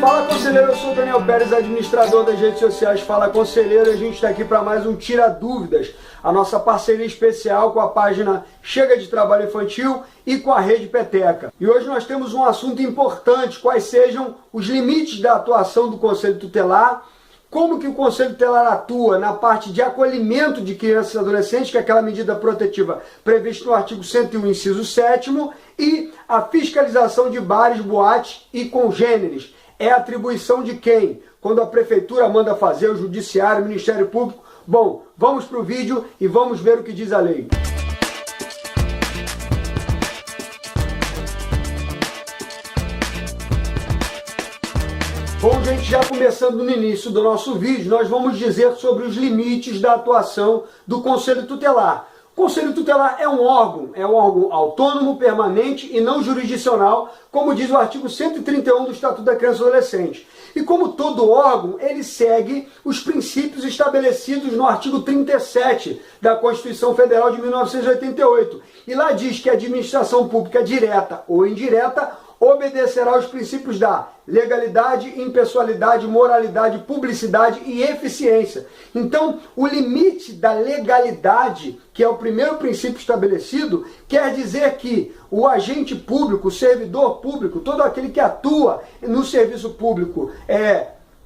Fala Conselheiro, eu sou o Daniel Pérez, administrador das redes sociais Fala Conselheiro, e a gente está aqui para mais um Tira Dúvidas, a nossa parceria especial com a página Chega de Trabalho Infantil e com a Rede Peteca. E hoje nós temos um assunto importante, quais sejam os limites da atuação do Conselho Tutelar, como que o Conselho Tutelar atua na parte de acolhimento de crianças e adolescentes, que é aquela medida protetiva prevista no artigo 101, inciso 7º, e a fiscalização de bares, boates e congêneres. É atribuição de quem? Quando a Prefeitura manda fazer, o Judiciário, o Ministério Público. Bom, vamos para o vídeo e vamos ver o que diz a lei. Bom, gente, já começando no início do nosso vídeo, nós vamos dizer sobre os limites da atuação do Conselho Tutelar. O Conselho Tutelar é um órgão autônomo, permanente e não jurisdicional, como diz o artigo 131 do Estatuto da Criança e Adolescente. E como todo órgão, ele segue os princípios estabelecidos no artigo 37 da Constituição Federal de 1988. E lá diz que a administração pública direta ou indireta obedecerá aos princípios da legalidade, impessoalidade, moralidade, publicidade e eficiência. Então, o limite da legalidade, que é o primeiro princípio estabelecido, quer dizer que o agente público, o servidor público, todo aquele que atua no serviço público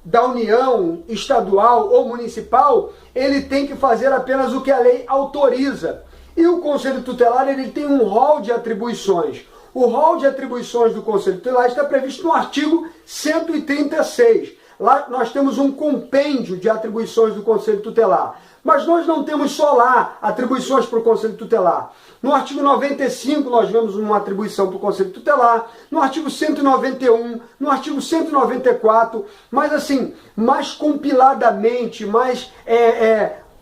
da União, estadual ou municipal, ele tem que fazer apenas o que a lei autoriza. E o Conselho Tutelar ele tem um rol de atribuições. O rol de atribuições do Conselho Tutelar está previsto no artigo 136. Lá nós temos um compêndio de atribuições do Conselho Tutelar. Mas nós não temos só lá atribuições para o Conselho Tutelar. No artigo 95 nós vemos uma atribuição para o Conselho Tutelar, no artigo 191, no artigo 194, mas assim, mais compiladamente, mais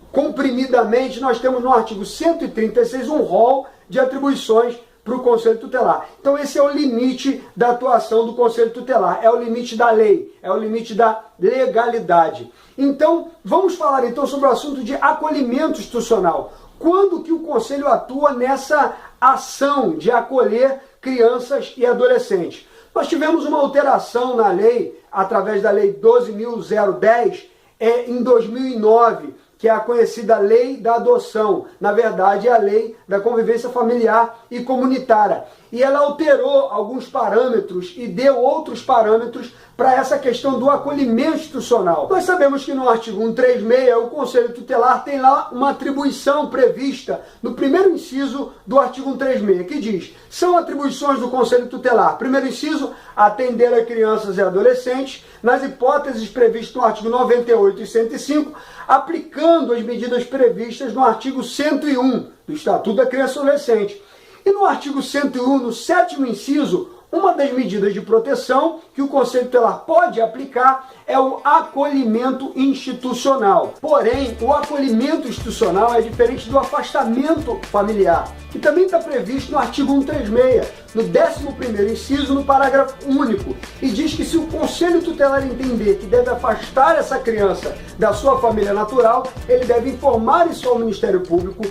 comprimidamente, nós temos no artigo 136 um rol de atribuições para o Conselho Tutelar. Então esse é o limite da atuação do Conselho Tutelar, é o limite da lei, é o limite da legalidade. Então vamos falar então sobre o assunto de acolhimento institucional. Quando que o Conselho atua nessa ação de acolher crianças e adolescentes? Nós tivemos uma alteração na lei, através da Lei 12.010, em 2009, que é a conhecida Lei da Adoção. Na verdade, é a Lei da Convivência Familiar e Comunitária. E ela alterou alguns parâmetros e deu outros parâmetros para essa questão do acolhimento institucional. Nós sabemos que no artigo 136, o Conselho Tutelar tem lá uma atribuição prevista no primeiro inciso do artigo 136, que diz: são atribuições do Conselho Tutelar. Primeiro inciso, atender a crianças e adolescentes, nas hipóteses previstas no artigo 98 e 105, aplicando as medidas previstas no artigo 101 do Estatuto da Criança e Adolescente. E no artigo 101, no sétimo inciso, uma das medidas de proteção que o Conselho Tutelar pode aplicar é o acolhimento institucional. Porém, o acolhimento institucional é diferente do afastamento familiar, que também está previsto no artigo 136, no 11º inciso, no parágrafo único, e diz que se o Conselho Tutelar entender que deve afastar essa criança da sua família natural, ele deve informar isso ao Ministério Público,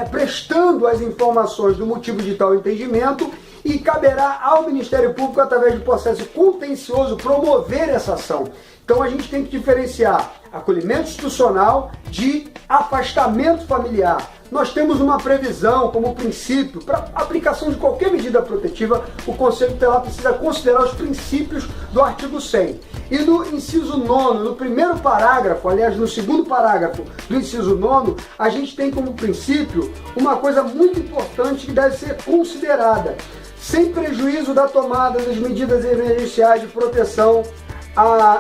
prestando as informações do motivo de tal entendimento, e caberá ao Ministério Público, através de processo contencioso, promover essa ação. Então a gente tem que diferenciar acolhimento institucional de afastamento familiar. Nós temos uma previsão como princípio, para aplicação de qualquer medida protetiva, o Conselho Tutelar precisa considerar os princípios do artigo 100. E no inciso 9º, no primeiro parágrafo, aliás, no segundo parágrafo do inciso 9º, a gente tem como princípio uma coisa muito importante que deve ser considerada. Sem prejuízo da tomada das medidas emergenciais de proteção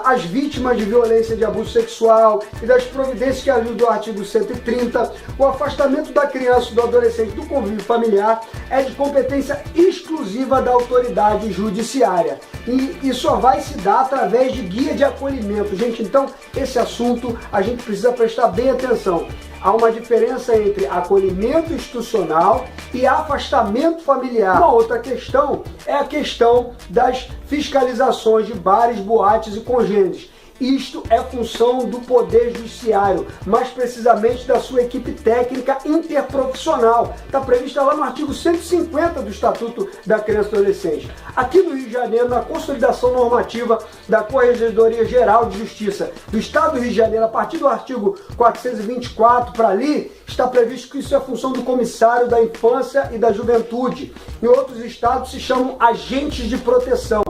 às vítimas de violência e de abuso sexual e das providências que haviam do artigo 130, o afastamento da criança e do adolescente do convívio familiar é de competência exclusiva da autoridade judiciária. E só vai se dar através de guia de acolhimento. Gente, então, esse assunto a gente precisa prestar bem atenção. Há uma diferença entre acolhimento institucional e afastamento familiar. Uma outra questão é a questão das fiscalizações de bares, boates e congêneres. Isto é função do Poder Judiciário, mais precisamente da sua equipe técnica interprofissional. Está prevista lá no artigo 150 do Estatuto da Criança e Adolescente. Aqui no Rio de Janeiro, na consolidação normativa da Corregedoria Geral de Justiça do Estado do Rio de Janeiro, a partir do artigo 424 para ali, está previsto que isso é função do Comissário da Infância e da Juventude. Em outros estados se chamam agentes de proteção.